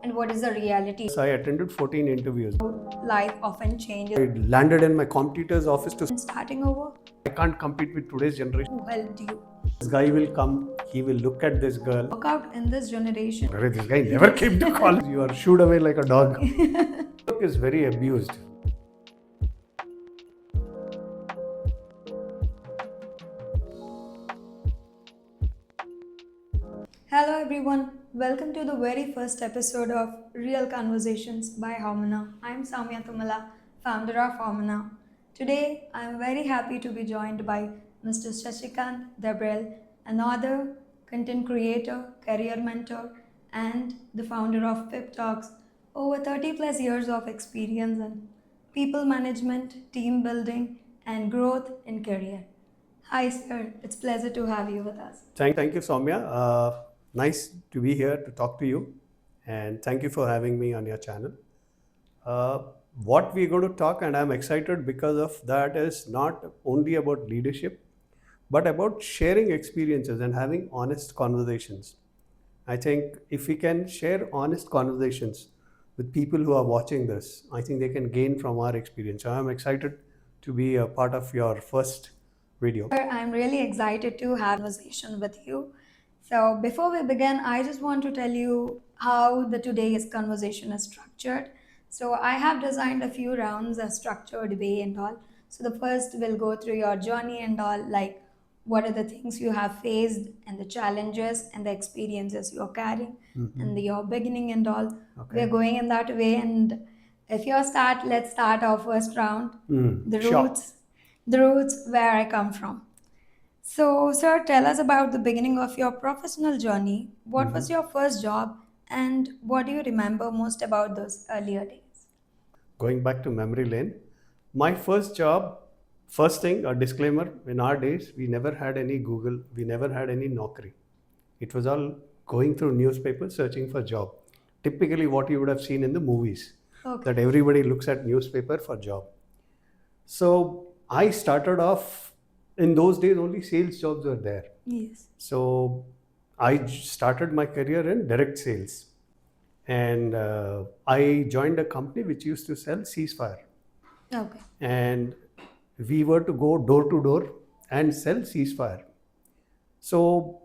and what is the reality. I attended 14 interviews. Life often changes. I landed in my competitor's office to. And starting over, I can't compete with today's generation. who helped you? This guy will come, he will look at this girl. Work out in this generation. This guy never came to college. You are shooed away like a dog. Is very abused. Hello everyone, welcome to the very first episode of Real Conversations by Harmonov. I'm Samya Tumala, founder of Harmonov. Today, I'm very happy to be joined by Mr. Shashi Kant Dabral, an author, content creator, career mentor, and the founder of Pip Talks. Over 30 plus years of experience in people management, team building, and growth in career. Hi, sir. It's a pleasure to have you with us. Thank you, Soumya. Nice to be here to talk to you, and thank you for having me on your channel. What we're going to talk, and I'm excited because of that, is not only about leadership, but about sharing experiences and having honest conversations. I think if we can share honest conversations with people who are watching this, I think they can gain from our experience. So I'm excited to be a part of your first video. I'm really excited to have a conversation with you. So before we begin, I just want to tell you how the today's conversation is structured. So I have designed a few rounds, a structured way and all. So the first will go through your journey and all, like what are the things you have faced and the challenges and the experiences you're carrying and your beginning and all. Okay. We're going in that way. And if you start, let's start our first round. Sure. The roots where I come from. So, sir, tell us about the beginning of your professional journey. What was your first job, and what do you remember most about those earlier days? Going back to memory lane, my first job, first thing, a disclaimer, in our days, we never had any Google, we never had any Naukri. It was all going through newspapers, searching for job. Typically what you would have seen in the movies, that everybody looks at newspaper for job. So I started off, in those days only sales jobs were there. Yes. So I started my career in direct sales. And I joined a company which used to sell ceasefire. Okay. And we were to go door to door and sell ceasefire. So,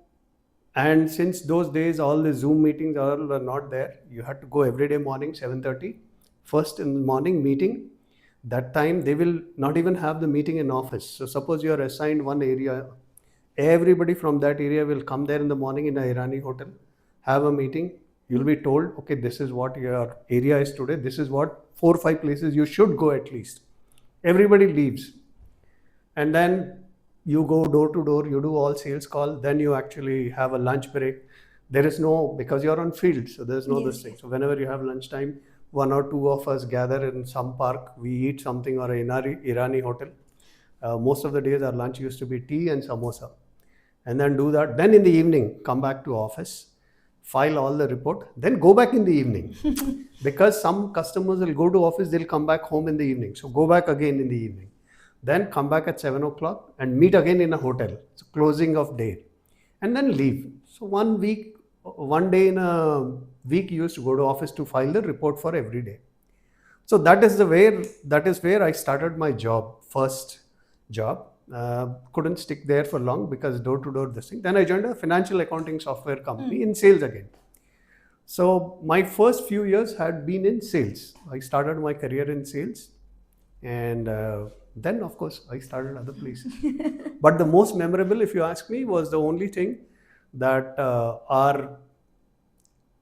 and since those days all the Zoom meetings all were not there, you had to go every day morning 7:30. First in the morning meeting. That time they will not even have the meeting in office. So suppose you are assigned one area, everybody from that area will come there in the morning in a Irani hotel, have a meeting. You'll be told, okay, this is what your area is today. This is what 4 or 5 places you should go at least. Everybody leaves. And then you go door to door, you do all sales call, then you actually have a lunch break. There is no, because you're on field, so there's no this thing. So whenever you have lunchtime, 1 or 2 of us gather in some park, we eat something or an Irani hotel. Most of the days our lunch used to be tea and samosa. And then do that. Then in the evening, come back to office, file all the report, then go back in the evening. Because some customers will go to office, they'll come back home in the evening. So go back again in the evening. Then come back at 7 o'clock and meet again in a hotel. So closing of day. And then leave. So 1 week, 1 day in a week you used to go to office to file the report for every day. So that is where I started my job, first job. Couldn't stick there for long because door to door this thing. Then I joined a financial accounting software company in sales again. So my first few years had been in sales. I started my career in sales, and then of course I started other places. But the most memorable, if you ask me, was the only thing that our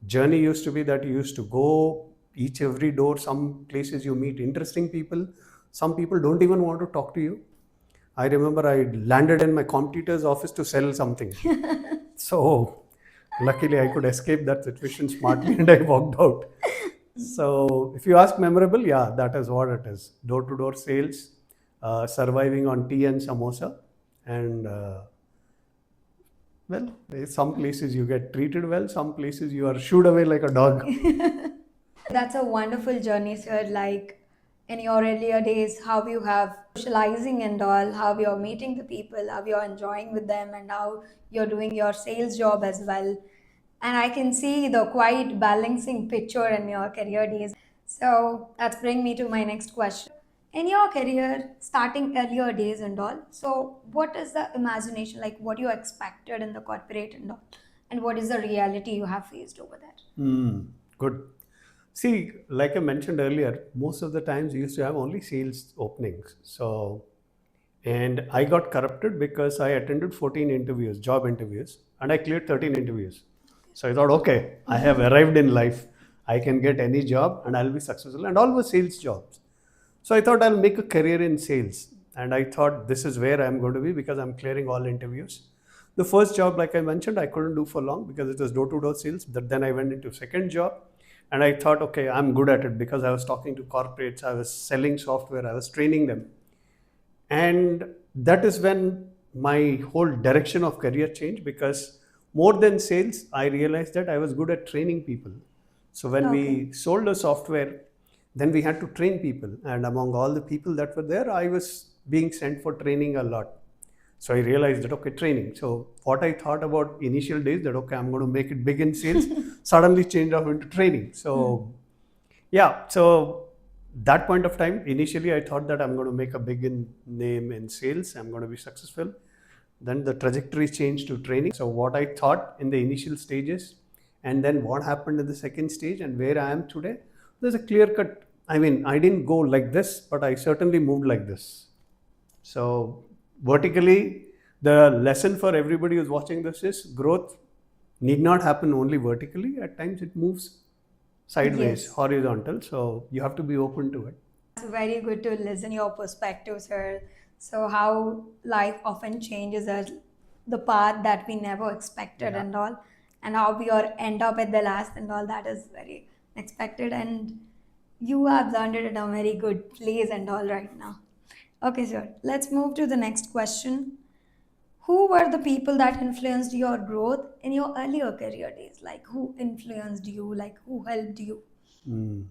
journey used to be that you used to go each every door. Some places you meet interesting people. Some people don't even want to talk to you. I remember I landed in my competitor's office to sell something. So luckily I could escape that situation smartly and I walked out. So if you ask memorable, yeah, that is what it is. Door to door sales, surviving on tea and samosa, and well, some places you get treated well, some places you are shooed away like a dog. That's a wonderful journey, sir. Like in your earlier days, how you have socializing and all, how you're meeting the people, how you're enjoying with them, and how you're doing your sales job as well. and I can see the quite balancing picture in your career days. So that's bring me to my next question. In your career, starting earlier days and all, so what is the imagination like? What you expected in the corporate and all, and what is the reality you have faced over there? Good. See, like I mentioned earlier, most of the times we used to have only sales openings. So, and I got corrupted because I attended 14 interviews, job interviews, and I cleared 13 interviews. So I thought, okay, I have arrived in life. I can get any job and I'll be successful. And all were sales jobs. So I thought I'll make a career in sales. And I thought this is where I'm going to be because I'm clearing all interviews. The first job, like I mentioned, I couldn't do for long because it was door-to-door sales. But then I went into second job and I thought, okay, I'm good at it because I was talking to corporates, I was selling software, I was training them. And that is when my whole direction of career changed because more than sales, I realized that I was good at training people. So when Okay. we sold a software, then we had to train people. And among all the people that were there, I was being sent for training a lot. So I realized that, okay, training. So what I thought about initial days that, okay, I'm going to make it big in sales, suddenly changed off into training. So yeah, so that point of time, initially I thought that I'm going to make a big name in sales, I'm going to be successful. Then the trajectory changed to training. So what I thought in the initial stages, and then what happened in the second stage, and where I am today, there's a clear cut. I mean, I didn't go like this, but I certainly moved like this. So vertically, the lesson for everybody who's watching this is growth need not happen only vertically. At times it moves sideways, Yes. horizontal. So you have to be open to it. It's very good to listen your perspective, sir. So how life often changes us, the path that we never expected Yeah. and all, and how we are end up at the last and all that is very unexpected. And you have landed in a very good place and all right now. Okay, sir. Let's move to the next question. Who were the people that influenced your growth in your earlier career days? Like who influenced you? Like who helped you? Mm.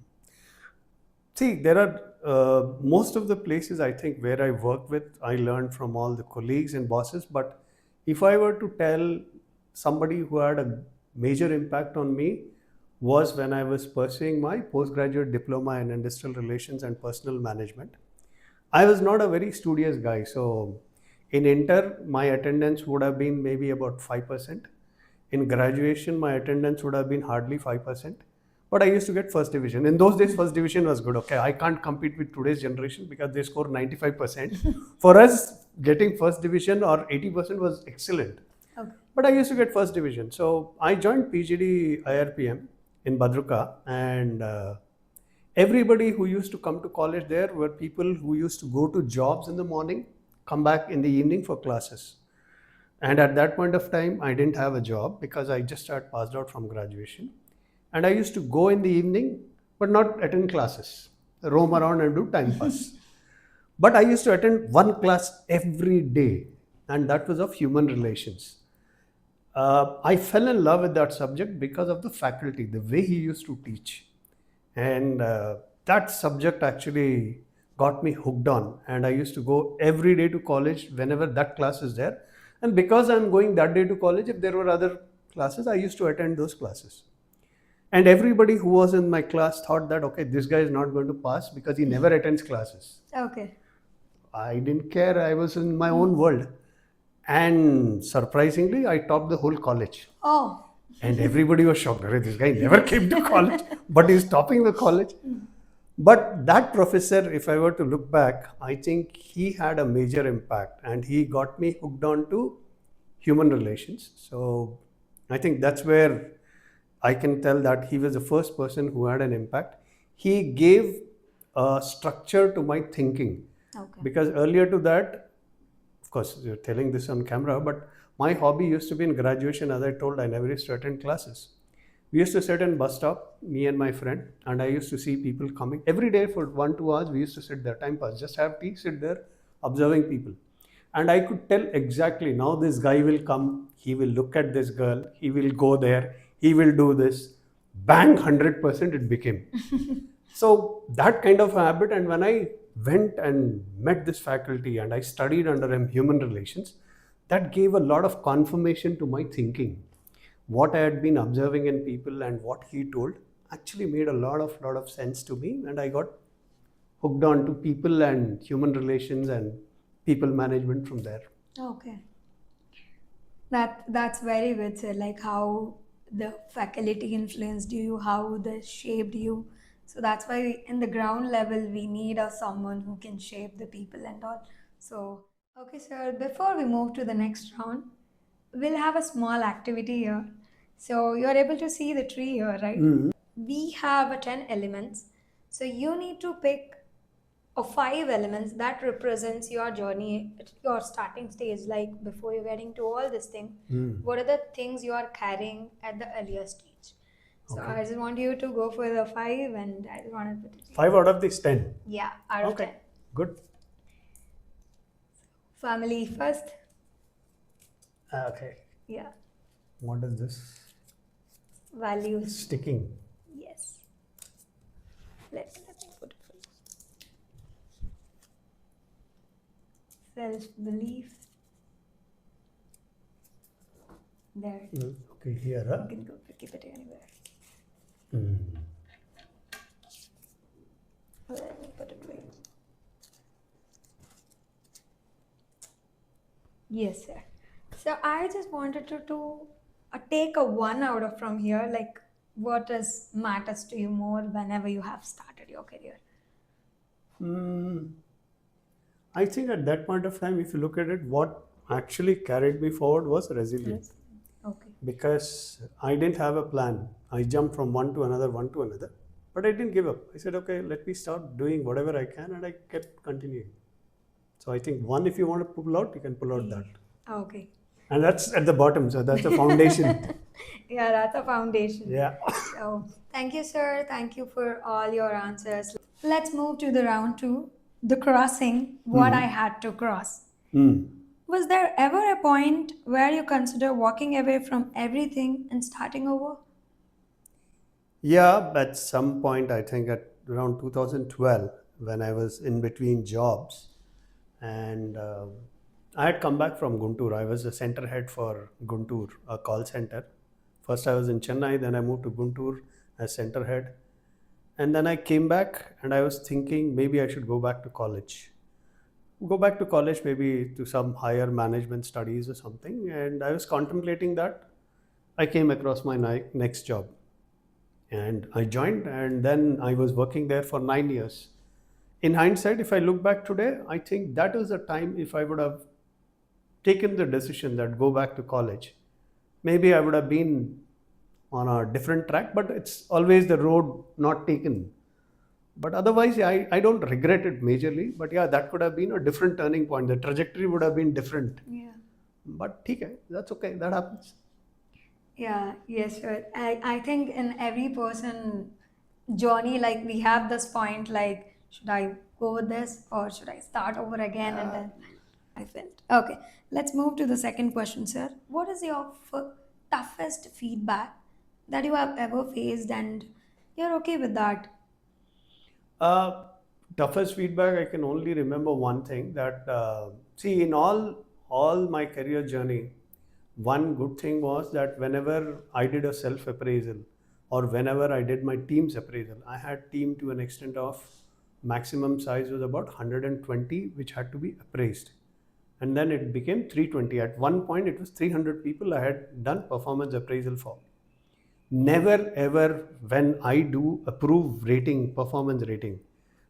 See, there are most of the places I think where I work with, I learned from all the colleagues and bosses. But if I were to tell somebody who had a major impact on me, was when I was pursuing my postgraduate diploma in industrial relations and personal management. I was not a very studious guy, so in inter, my attendance would have been maybe about 5%. In graduation, my attendance would have been hardly 5%. But I used to get first division. In those days, first division was good. Okay, I can't compete with today's generation because they score 95%. For us, getting first division or 80% was excellent. Okay. But I used to get first division. So I joined PGD IRPM in Badruka, and everybody who used to come to college there were people who used to go to jobs in the morning, come back in the evening for classes. And at that point of time, I didn't have a job because I just had passed out from graduation. And I used to go in the evening, but not attend classes, roam around and do time pass. But I used to attend one class every day, and that was of human relations. I fell in love with that subject because of the faculty, the way he used to teach. And that subject actually got me hooked on. And I used to go every day to college whenever that class is there. And because I'm going that day to college, if there were other classes, I used to attend those classes. And everybody who was in my class thought that, okay, this guy is not going to pass because he never attends classes. Okay. I didn't care. I was in my own world. And surprisingly, I topped the whole college. Oh. And everybody was shocked. "Arey, this guy never came to college, but he's topping the college." But that professor, if I were to look back, I think he had a major impact and he got me hooked on to human relations. So I think that's where I can tell that he was the first person who had an impact. He gave a structure to my thinking Okay. because earlier to that, of course, you're telling this on camera, but my hobby used to be in graduation. As I told, I never used to attend classes. We used to sit in bus stop, me and my friend, and I used to see people coming every day for 1 2 hours. We used to sit there, time pass, just have tea, sit there, observing people. And I could tell exactly now this guy will come, he will look at this girl, he will go there, he will do this. Bang, 100% it became. So that kind of a habit, and when I went and met this faculty and I studied under him human relations, that gave a lot of confirmation to my thinking. what I had been observing in people and what he told actually made a lot of sense to me, and I got hooked on to people and human relations and people management from there. Okay. That's very good, sir. Like how the faculty influenced you, how they shaped you. So that's why in the ground level we need a someone who can shape the people and all. So okay, sir. Before we move to the next round, we'll have a small activity here. So you're able to see the tree here, right? We have a 10 elements. So you need to pick or five elements that represents your journey at your starting stage, like before you're getting to all this thing. What are the things you are carrying at the earlier stage? So Okay. I just want you to go for the five, and I just want to put it. 5 out of these 10. Yeah, out of Okay. 10. Good. Family first. Okay. Yeah. What is this? Values. Sticking. Yes. Let me put it for you. Self belief. There. Okay, here. You can go keep it anywhere. Hmm. Let me put it for you. Yes, sir. So I just wanted to take a one out of from here, like what is matters to you more whenever you have started your career. Hmm. I think at that point of time, if you look at it, what actually carried me forward was resilience. Okay. Because I didn't have a plan. I jumped from one to another. But I didn't give up. I said, okay, let me start doing whatever I can, and I kept continuing. So I think one, if you want to pull out, you can pull out that. Okay. And that's at the bottom, so that's the foundation. Yeah, that's a foundation. Yeah. So thank you, sir. Thank you for all your answers. Let's move to the round two, the crossing, what I had to cross. Hmm. Was there ever a point where you consider walking away from everything and starting over? Yeah, at some point, I think at around 2012, when I was in between jobs, and I had come back from Guntur. I was a center head for Guntur, a call center. First, I was in Chennai, then I moved to Guntur as center head. And then I came back and I was thinking maybe I should go back to college. Go back to college, maybe to some higher management studies or something. And I was contemplating that. I came across my next job and I joined, and then I was working there for 9 years. In hindsight, if I look back today, I think that was a time if I would have taken the decision that go back to college, maybe I would have been on a different track, but it's always the road not taken. But otherwise, yeah, I don't regret it majorly. But yeah, that could have been a different turning point. The trajectory would have been different. Yeah. But okay, that's okay. That happens. Yeah, yes, sure. I think in every person journey, like we have this point, like, should I go with this or should I start over again? And then I felt. Okay, let's move to the second question, sir. What is your toughest feedback that you have ever faced and you're okay with that? Uh, Toughest feedback, I can only remember one thing that see in all my career journey, one good thing was that whenever I did a self appraisal or whenever I did my team's appraisal, I had team to an extent of maximum size was about 120, which had to be appraised, and then it became 320. At one point, it was 300 people I had done performance appraisal for. Never ever, when I do approve rating, performance rating,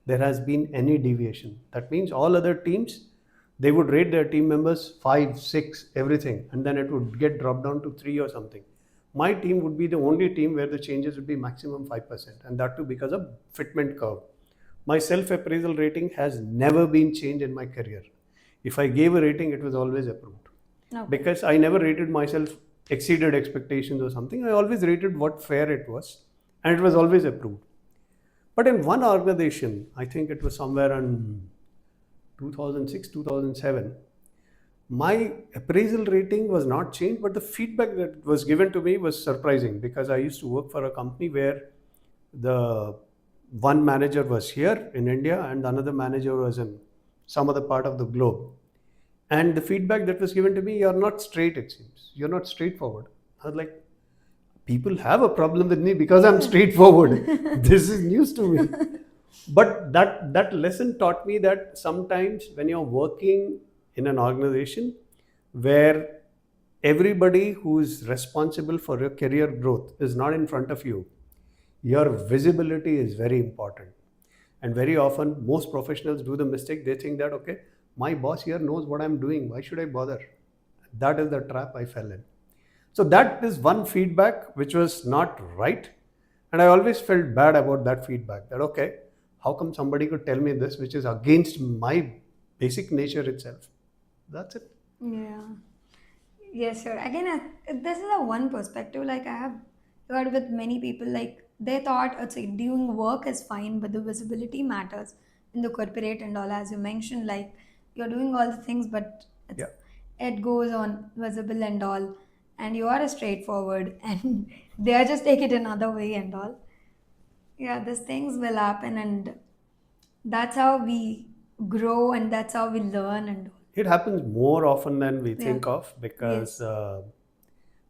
there has been any deviation. That means all other teams, they would rate their team members 5, 6, everything, and then it would get dropped down to 3 or something. My team would be the only team where the changes would be maximum 5%, and that too because of fitment curve. My self appraisal rating has never been changed in my career. If I gave a rating, it was always approved. Okay. Because I never rated myself exceeded expectations or something. I always rated what fair it was, and it was always approved. But in one organization, I think it was somewhere in 2006, 2007, my appraisal rating was not changed, but the feedback that was given to me was surprising because I used to work for a company where the one manager was here in India and another manager was in some other part of the globe. And the feedback that was given to me, you're not straight, it seems. You're not straightforward. I was like, people have a problem with me because I'm straightforward. This is news to me. But that lesson taught me that sometimes when you're working in an organization where everybody who's responsible for your career growth is not in front of you, your visibility is very important. And very often, most professionals do the mistake. They think that, okay, my boss here knows what I'm doing. Why should I bother? That is the trap I fell in. So that is one feedback which was not right. And I always felt bad about that feedback. That, okay, how come somebody could tell me this, which is against my basic nature itself? That's it. Yeah. Yes, sure. Again, this is a one perspective. Like I have heard with many people, like they thought it's like doing work is fine, but the visibility matters in the corporate and all. As you mentioned, like you're doing all the things, but Yeah. it goes on visible and all, and you are a straightforward, and they are just take it another way and all. Yeah, these things will happen, and that's how we grow, and that's how we learn and all. It happens more often than we Yeah. think of because Yes.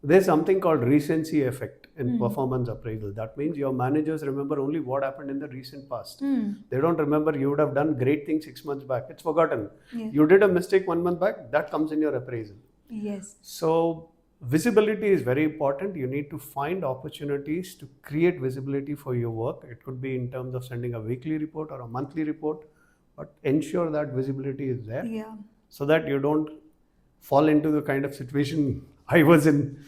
there's something called recency effect in Hmm. performance appraisal. That means your managers remember only what happened in the recent past. Hmm. They don't remember you would have done great things 6 months back. It's forgotten. Yeah. You did a mistake 1 month back, that comes in your appraisal. Yes. So, visibility is very important. You need to find opportunities to create visibility for your work. It could be in terms of sending a weekly report or a monthly report, but ensure that visibility is there Yeah. so that you don't fall into the kind of situation I was in.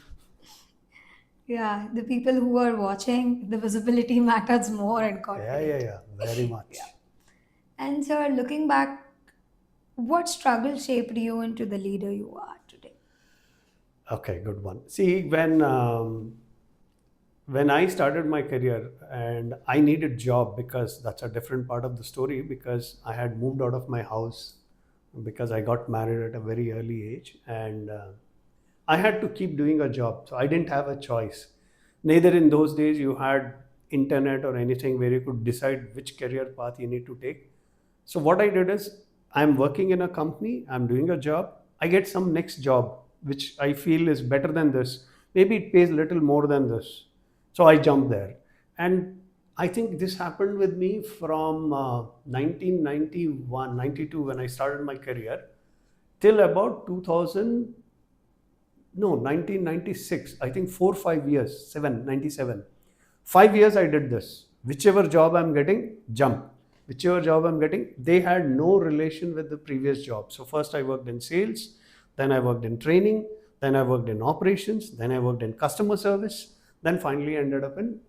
Yeah. The people who are watching, the visibility matters more in corporate. Yeah, very much. Yeah. And so, looking back, what struggle shaped you into the leader you are today? Okay, good one. See, when I started my career and I needed job because that's a different part of the story because I had moved out of my house because I got married at a very early age and I had to keep doing a job. So I didn't have a choice. Neither in those days you had internet or anything where you could decide which career path you need to take. So what I did is I'm working in a company, I'm doing a job, I get some next job which I feel is better than this. Maybe it pays little more than this. So I jumped there. And I think this happened with me from 1991, 92 when I started my career till about 2000, no, 1996. I think 4 5 years, 97. 5 years I did this. Whichever job I'm getting, jump. Whichever job I'm getting, they had no relation with the previous job. So first I worked in sales, then I worked in training, then I worked in operations, then I worked in customer service, then finally ended up in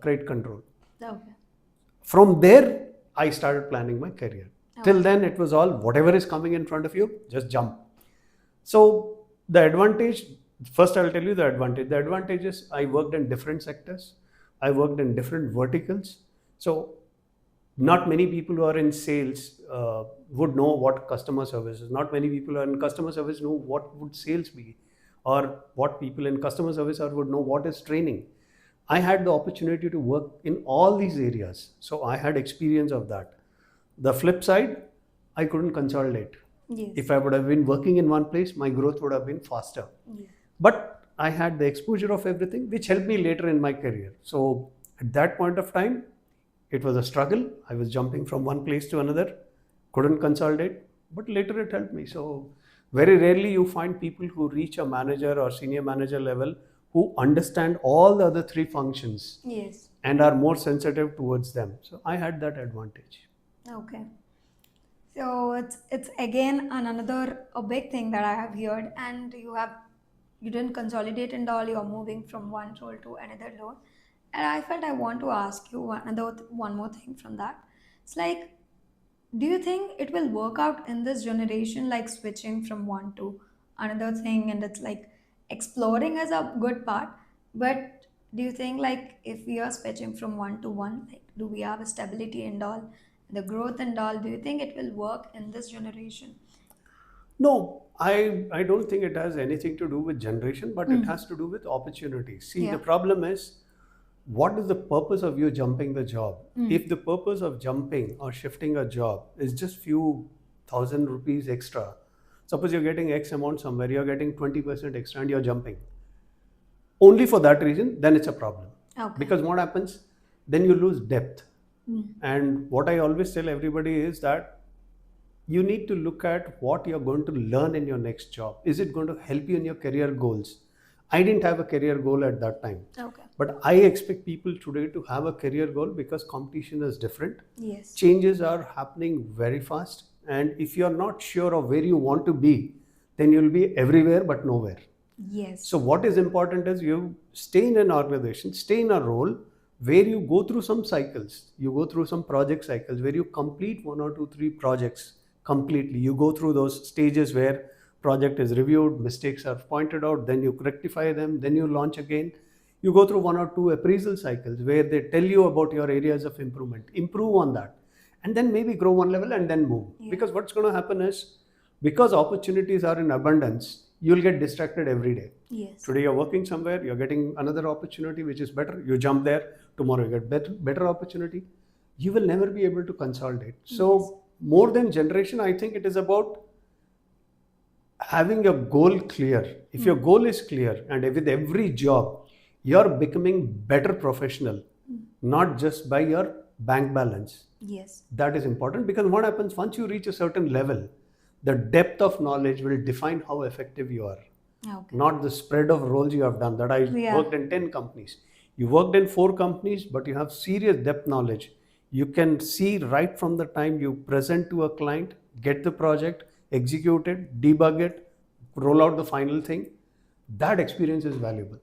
credit control. Okay. From there, I started planning my career. Till Okay. then, it was all whatever is coming in front of you, just jump. So the advantage, first I'll tell you the advantage. The advantage is I worked in different sectors. I worked in different verticals. So not many people who are in sales would know what customer service is. Not many people who are in customer service know what would sales be, or what people in customer service are would know what is training. I had the opportunity to work in all these areas, so I had experience of that. The flip side, I couldn't consolidate. If Yes. I would have been working in one place, my growth would have been faster. Yeah. But I had the exposure of everything, which helped me later in my career. So at that point of time, it was a struggle. I was jumping from one place to another, couldn't consolidate, but later it helped me. So very rarely you find people who reach a manager or senior manager level who understand all the other three functions Yes. and are more sensitive towards them. So I had that advantage. Okay. So it's again another a big thing that I have heard, and you didn't consolidate and all. You're moving from one role to another role, and I felt I want to ask you one more thing from that. It's like, do you think it will work out in this generation, like switching from one to another thing? And it's like exploring is a good part, but do you think like if we are switching from one to one, like do we have a stability and all, the growth and all? Do you think it will work in this generation? No, I don't think it has anything to do with generation, but it has to do with opportunities. See, the Yeah. problem is what is the purpose of you jumping the job? If the purpose of jumping or shifting a job is just few thousand rupees extra, suppose you're getting X amount somewhere, you're getting 20% extra and you're jumping. only for that reason, then it's a problem. Okay. Because what happens? Then you lose depth. Mm. And what I always tell everybody is that you need to look at what you're going to learn in your next job. Is it going to help you in your career goals? I didn't have a career goal at that time. Okay. But I expect people today to have a career goal because competition is different. Yes. Changes are happening very fast. And if you're not sure of where you want to be, then you'll be everywhere but nowhere. Yes. So what is important is you stay in an organization, stay in a role where you go through some cycles. You go through some project cycles where you complete one or two, three projects completely. You go through those stages where project is reviewed, mistakes are pointed out, then you rectify them, then you launch again. You go through one or two appraisal cycles where they tell you about your areas of improvement. Improve on that. And then maybe grow one level and then move. Yeah. Because what's going to happen is because opportunities are in abundance, you'll get distracted every day. Yes. Today you're working somewhere, you're getting another opportunity which is better, you jump there, tomorrow you get better opportunity. You will never be able to consolidate. So more than generation, I think it is about having your goal clear. If your goal is clear and with every job, you're becoming better professional, not just by your bank balance. Yes. That is important because what happens once you reach a certain level, the depth of knowledge will define how effective you are. Okay. Not the spread of roles you have done. That I Yeah. worked in 10 companies. You worked in 4 companies, but you have serious depth knowledge. You can see right from the time you present to a client, get the project, execute it, debug it, roll out the final thing. That experience is valuable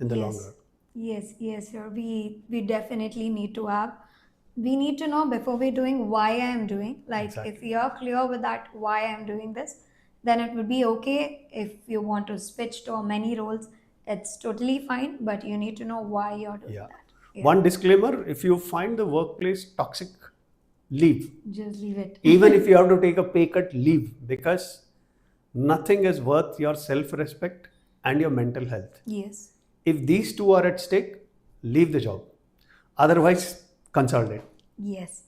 in the long run. Yes, sir. We definitely need to have. We need to know before we're doing why I am doing. Like Exactly. if you're clear with that why I am doing this, then it would be okay. If you want to switch to many roles, it's totally fine. But you need to know why you're doing Yeah. that. Yeah. One disclaimer, if you find the workplace toxic, leave. Just leave it. Even if you have to take a pay cut, leave, because nothing is worth your self respect and your mental health. Yes. If these two are at stake, leave the job. Otherwise, consolidate. Yes.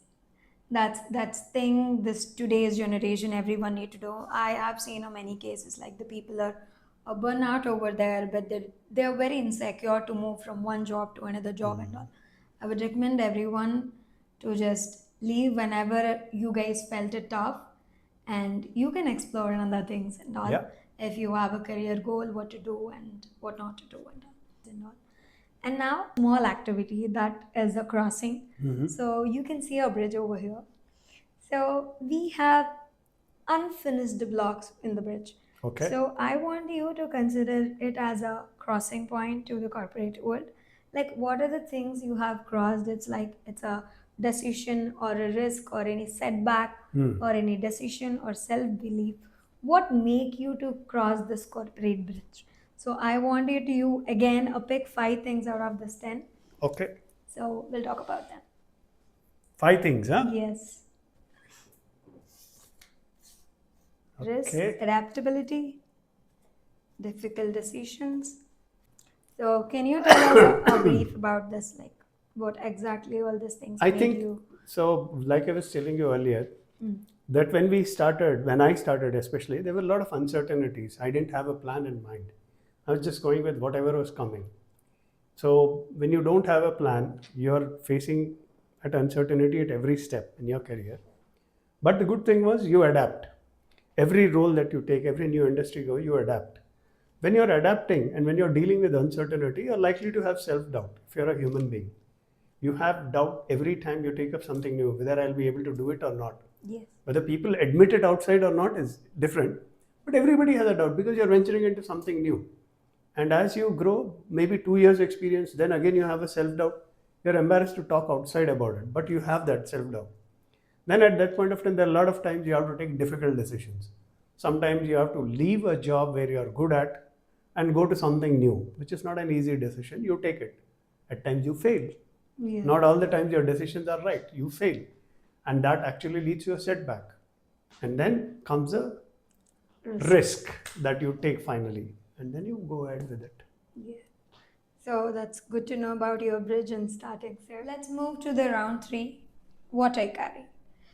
That's thing this today's generation everyone need to do. I have seen many cases like the people are burnout over there, but they're very insecure to move from one job to another job and all. I would recommend everyone to just leave whenever you guys felt it tough, and you can explore other things and all. Yeah. If you have a career goal, what to do and what not to do and all. And now, small activity that is a crossing. So you can see a bridge over here. So we have unfinished blocks in the bridge. Okay. So I want you to consider it as a crossing point to the corporate world. Like, what are the things you have crossed? It's like it's a decision or a risk or any setback or any decision or self-belief. What make you to cross this corporate bridge? So I want you to again pick 5 things out of this 10. Okay. So we'll talk about them. 5 things, huh? Yes. Risk, Okay. adaptability, difficult decisions. So can you tell us a brief about this, like what exactly all these things I made think you? so. Like I was telling you earlier, that when I started especially, there were a lot of uncertainties. I didn't have a plan in mind. I was just going with whatever was coming. So when you don't have a plan, you're facing at uncertainty at every step in your career. But the good thing was you adapt. Every role that you take, every new industry go, you adapt. When you're adapting and when you're dealing with uncertainty, you're likely to have self-doubt if you're a human being. You have doubt every time you take up something new, whether I'll be able to do it or not. Yes. Whether people admit it outside or not is different. But everybody has a doubt because you're venturing into something new. And as you grow, maybe 2 years experience, then again you have a self-doubt. You're embarrassed to talk outside about it, but you have that self-doubt. Then at that point of time, there are a lot of times you have to take difficult decisions. Sometimes you have to leave a job where you're good at and go to something new, which is not an easy decision. You take it. At times you fail. Yeah. Not all the times your decisions are right. You fail. And that actually leads to a setback. And then comes a risk that you take finally. And then you go ahead with it. Yeah. So that's good to know about your bridge and starting. So let's move to the round 3, what I carry.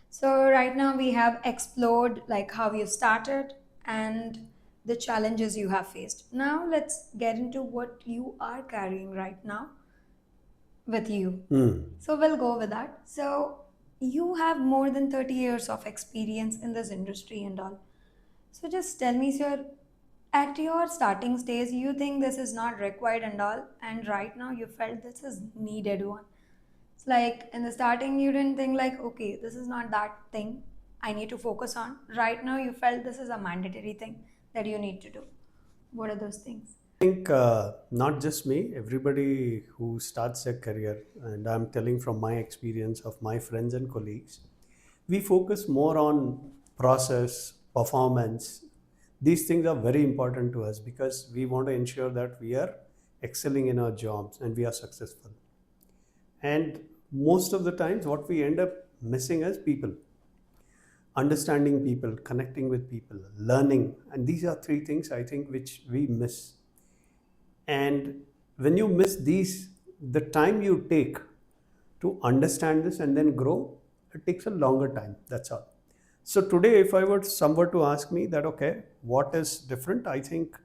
So right now we have explored like how you started and the challenges you have faced. Now, let's get into what you are carrying right now with you. Hmm. So, we'll go with that. So, you have more than 30 years of experience in this industry and all. So, just tell me, sir, at your starting stage, you think this is not required and all, and right now you felt this is needed one. It's like in the starting, you didn't think like, okay, this is not that thing I need to focus on. Right now, you felt this is a mandatory thing that you need to do. What are those things? I think not just me, everybody who starts a career, and I'm telling from my experience of my friends and colleagues, we focus more on process, performance. These things are very important to us because we want to ensure that we are excelling in our jobs and we are successful. And most of the times, what we end up missing is people, understanding people, connecting with people, learning. And these are three things I think which we miss. And when you miss these, the time you take to understand this and then grow, it takes a longer time. That's all. So today, if I were someone to ask me that, okay, what is different? I think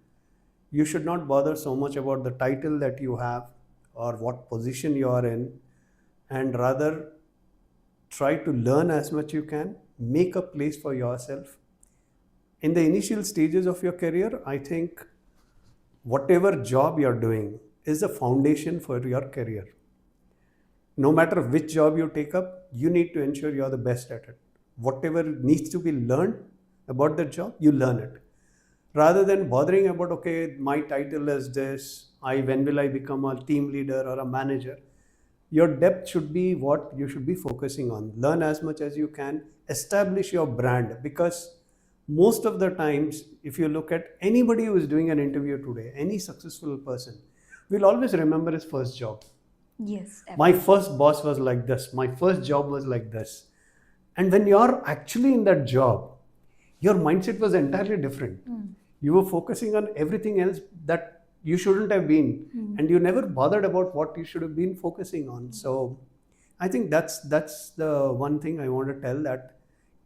you should not bother so much about the title that you have or what position you are in, and rather try to learn as much you can, make a place for yourself. In the initial stages of your career, I think whatever job you're doing is a foundation for your career. No matter which job you take up, you need to ensure you're the best at it. Whatever needs to be learned about the job, you learn it. Rather than bothering about, okay, my title is this, when will I become a team leader or a manager? Your depth should be what you should be focusing on. Learn as much as you can, establish your brand, because most of the times, if you look at anybody who is doing an interview today, any successful person will always remember his first job. Yes, My definitely. first boss was like this, my first job was like this. And when you're actually in that job, your mindset was entirely different. You were focusing on everything else that you shouldn't have been, and you never bothered about what you should have been focusing on. So I think that's the one thing I want to tell, that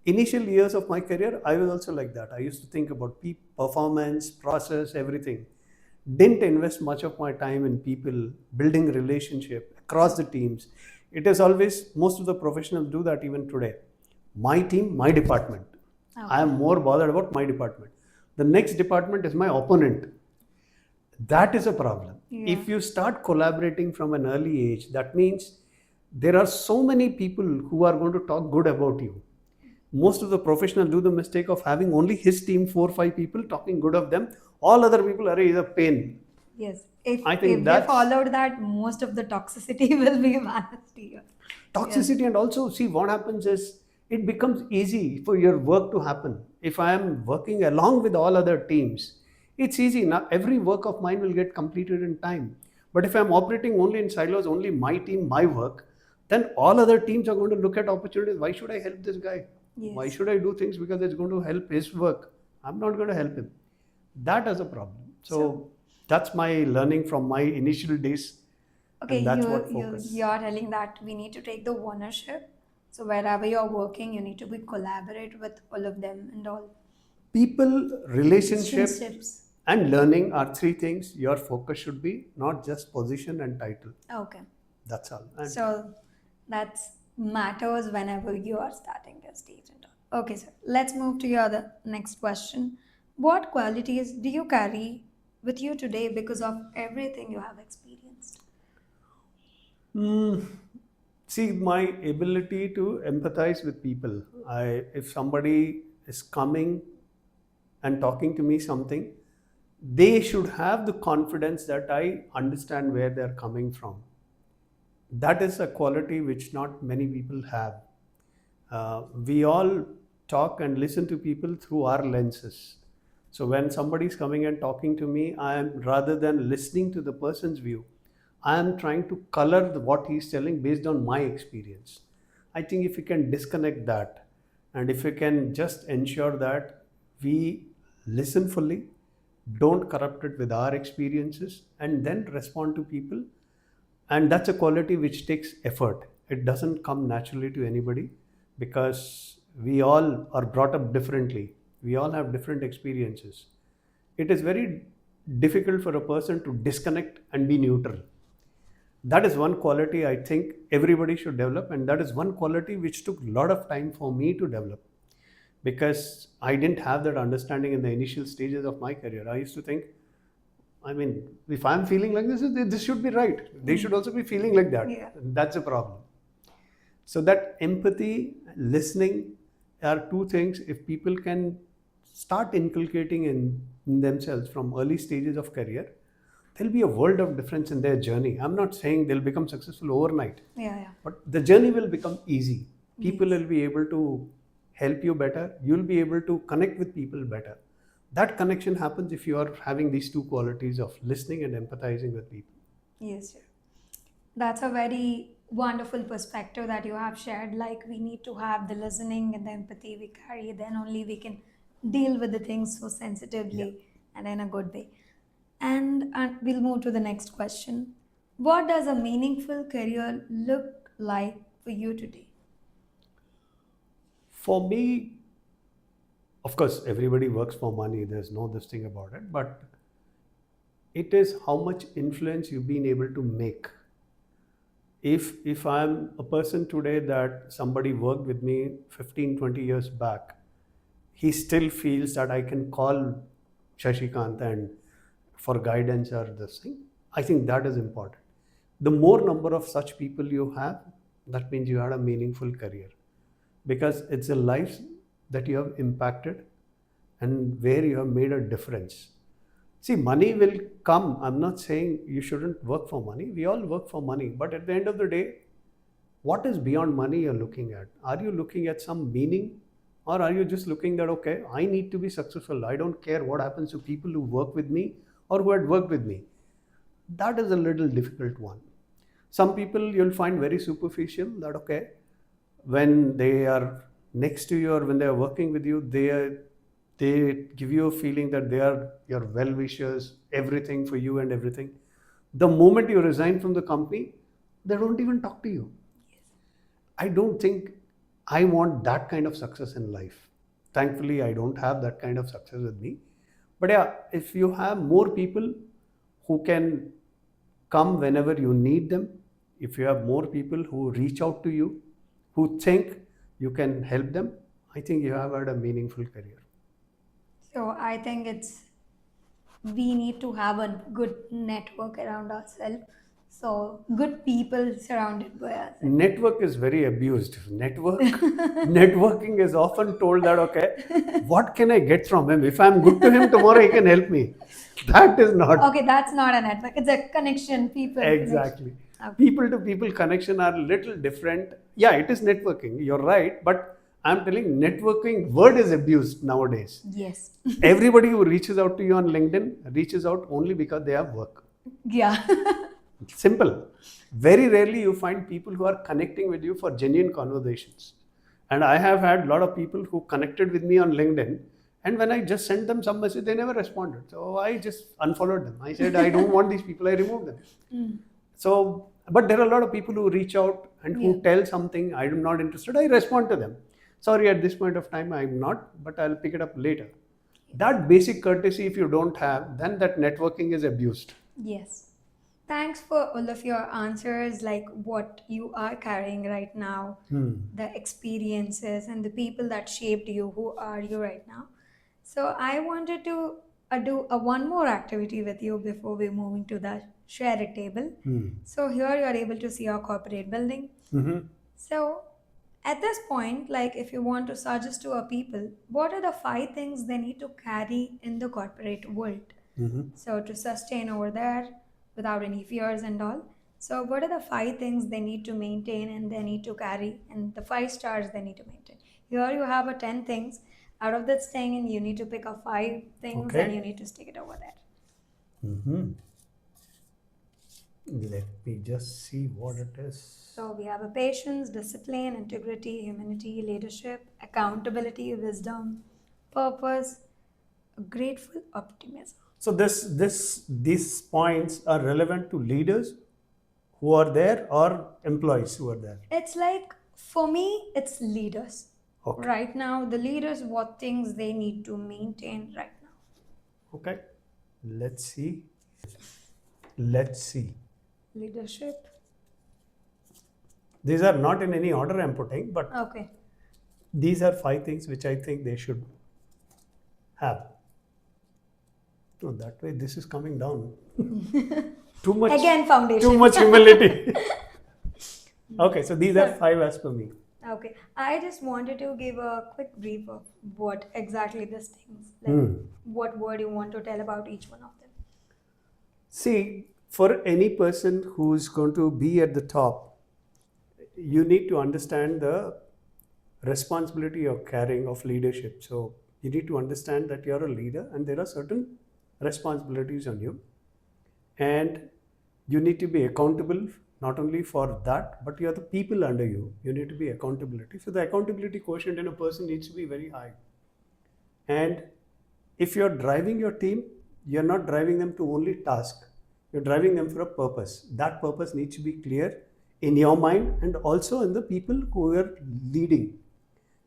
initial years of my career, I was also like that. I used to think about performance, process, everything. Didn't invest much of my time in people, building relationship across the teams. It is always, most of the professionals do that even today. My team, my department. I Okay. am more bothered about my department. The next department is my opponent. That is a problem. Yeah. If you start collaborating from an early age, that means there are so many people who are going to talk good about you. Most of the professionals do the mistake of having only his team, 4 or 5 people talking good of them. All other people are a pain. Yes. If I think if they that's followed that, most of the toxicity will be vanished here. Yes. toxicity. And also, see, what happens is it becomes easy for your work to happen. If I am working along with all other teams, it's easy. Now every work of mine will get completed in time. But if I'm operating only in silos, only my team, my work, then all other teams are going to look at opportunities. Why should I help this guy? Why Yes. should I do things because it's going to help his work? I'm not going to help him. That is a problem. So So that's my learning from my initial days, okay, and that's you what you focus. you're telling that we need to take the ownership. So wherever you're working, you need to be collaborate with all of them and all. People, relationship, Relationships. and learning are three things your focus should be, not just position and title. Okay. That's all. And So that's matters whenever you are starting a stage and all. Okay, sir. Let's move to your other next question. What qualities do you carry with you today because of everything you have experienced? mm, see, my ability to empathize with people. If somebody is coming and talking to me something, they should have the confidence that I understand where they're coming from. That is a quality which not many people have. We all talk and listen to people through our lenses. So when somebody is coming and talking to me, I am, rather than listening to the person's view, I am trying to color what he's telling based on my experience. I think if we can disconnect that, and if we can just ensure that we listen fully, don't corrupt it with our experiences, and then respond to people, and that's a quality which takes effort. It doesn't come naturally to anybody because we all are brought up differently. We all have different experiences. it is very difficult for a person to disconnect and be neutral. That is one quality I think everybody should develop, and that is one quality which took a lot of time for me to develop, because I didn't have that understanding in the initial stages of my career. I used to think, I mean, if I'm feeling like this should be right. They should also be feeling like that. Yeah. That's a problem. So that empathy, listening are two things. If people can start inculcating in themselves from early stages of career, there'll be a world of difference in their journey. I'm not saying they'll become successful overnight, Yeah, yeah. but the journey will become easy. People Yes. will be able to help you better. You'll be able to connect with people better. That connection happens if you are having these two qualities of listening and empathizing with people. Yes, sir. That's a very wonderful perspective that you have shared. Like, we need to have the listening and the empathy we carry, then only we can deal with the things so Yeah. sensitively and in a good way. And we'll move to the next question. What does a meaningful career look like for you today? For me, of course, everybody works for money. There's no this thing about it. But it is how much influence you've been able to make. If I'm a person today that somebody worked with me 15, 20 years back, he still feels that I can call Shashi Kant and for guidance or this thing. I think that is important. The more number of such people you have, that means you had a meaningful career, because it's a life that you have impacted and where you have made a difference. See, money will come. I'm not saying you shouldn't work for money. We all work for money. But at the end of the day, what is beyond money you're looking at? Are you looking at some meaning? Or are you just looking that, okay, I need to be successful. I don't care what happens to people who work with me or who had worked with me. That is a little difficult one. Some people you'll find very superficial that, okay, when they are next to you or when they are working with you, they give you a feeling that they are your well wishers, everything for you and everything. The moment you resign from the company, they don't even talk to you. I don't think I want that kind of success in life. Thankfully, I don't have that kind of success with me. But yeah, if you have more people who can come whenever you need them, if you have more people who reach out to you, who think you can help them, I think you have had a meaningful career. So I think it's we need to have a good network around ourselves. So good people surrounded by us. Network is very abused. Networking is often told that, okay, what can I get from him? If I'm good to him tomorrow, he can help me. That is not Okay, that's not a network. It's a connection, people connection. exactly. Okay. People to people connection are little different. Yeah, it is networking. You're right, but I'm telling networking word is abused nowadays. Yes. Everybody who reaches out to you on LinkedIn reaches out only because they have work. Yeah. Simple. Very rarely you find people who are connecting with you for genuine conversations. And I have had a lot of people who connected with me on LinkedIn, and when I just sent them some message, they never responded. So I just unfollowed them. I said, I don't want these people, I removed them. So, but there are a lot of people who reach out and who Yeah. tell something, I'm not interested, I respond to them. Sorry, at this point of time, I'm not, but I'll pick it up later. That basic courtesy, if you don't have, then that networking is abused. Yes. Thanks for all of your answers, like what you are carrying right now, the experiences, and the people that shaped you. Who are you right now? So I wanted to do a one more activity with you before we move into the share it table. So here you are able to see our corporate building. So at this point, like if you want to suggest to our people, what are the 5 things they need to carry in the corporate world? So to sustain over there without any fears and all. So what are the 5 things they need to maintain and they need to carry and the 5 stars they need to maintain? Here you have a 10 things. Out of that thing and you need to pick up 5 things and you Okay. need to stick it over there. Let me just see what it is. So we have a patience, discipline, integrity, humanity, leadership, accountability, wisdom, purpose, grateful optimism. So these points are relevant to leaders who are there or employees who are there. It's like for me, it's leaders. Okay. Right now, the leaders, what things they need to maintain right now. Okay, let's see. Let's see. Leadership. These are not in any order I'm putting, but Okay. these are 5 things which I think they should have. So that way, this is coming down. Too much. Again, foundation. Too much humility. Okay, so these are Sure. 5 as per me. Okay. I just wanted to give a quick brief of what exactly these things, like Hmm. what word you want to tell about each one of them. See, for any person who's going to be at the top, you need to understand the responsibility you're carrying of leadership. So you need to understand that you're a leader and there are certain responsibilities on you. And you need to be accountable not only for that, but you are the people under you. You need to be accountability. So the accountability quotient in a person needs to be very high. And if you're driving your team, you're not driving them to only task. You're driving them for a purpose. That purpose needs to be clear in your mind and also in the people who are leading.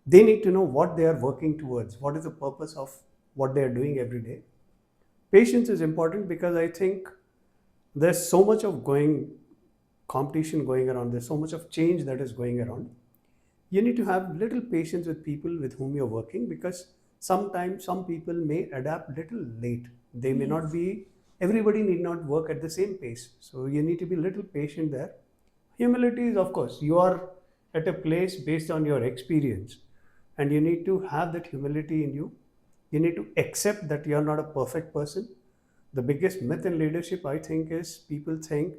They need to know what they are working towards, what is the purpose of what they are doing every day. Patience is important because I think there's so much of competition going around, there's so much of change that is going around. You need to have little patience with people with whom you're working because sometimes some people may adapt little late. They may not be, everybody need not work at the same pace. So you need to be little patient there. Humility is, of course, you are at a place based on your experience and you need to have that humility in you. You need to accept that you're not a perfect person. The biggest myth in leadership, I think, is people think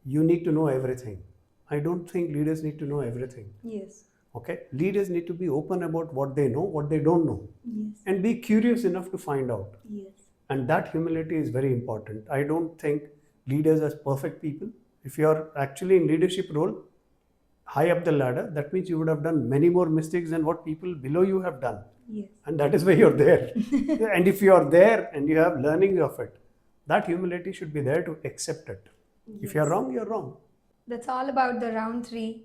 you need to know everything. I don't think leaders need to know everything. Yes. Okay, leaders need to be open about what they know, what they don't know, Yes. and be curious enough to find out. Yes. And that humility is very important. I don't think leaders as perfect people. If you are actually in leadership role, high up the ladder, that means you would have done many more mistakes than what people below you have done. Yes. And that is why you're there. And if you are there and you have learning of it, that humility should be there to accept it. If you're Yes. wrong, you're wrong. That's all about the round 3.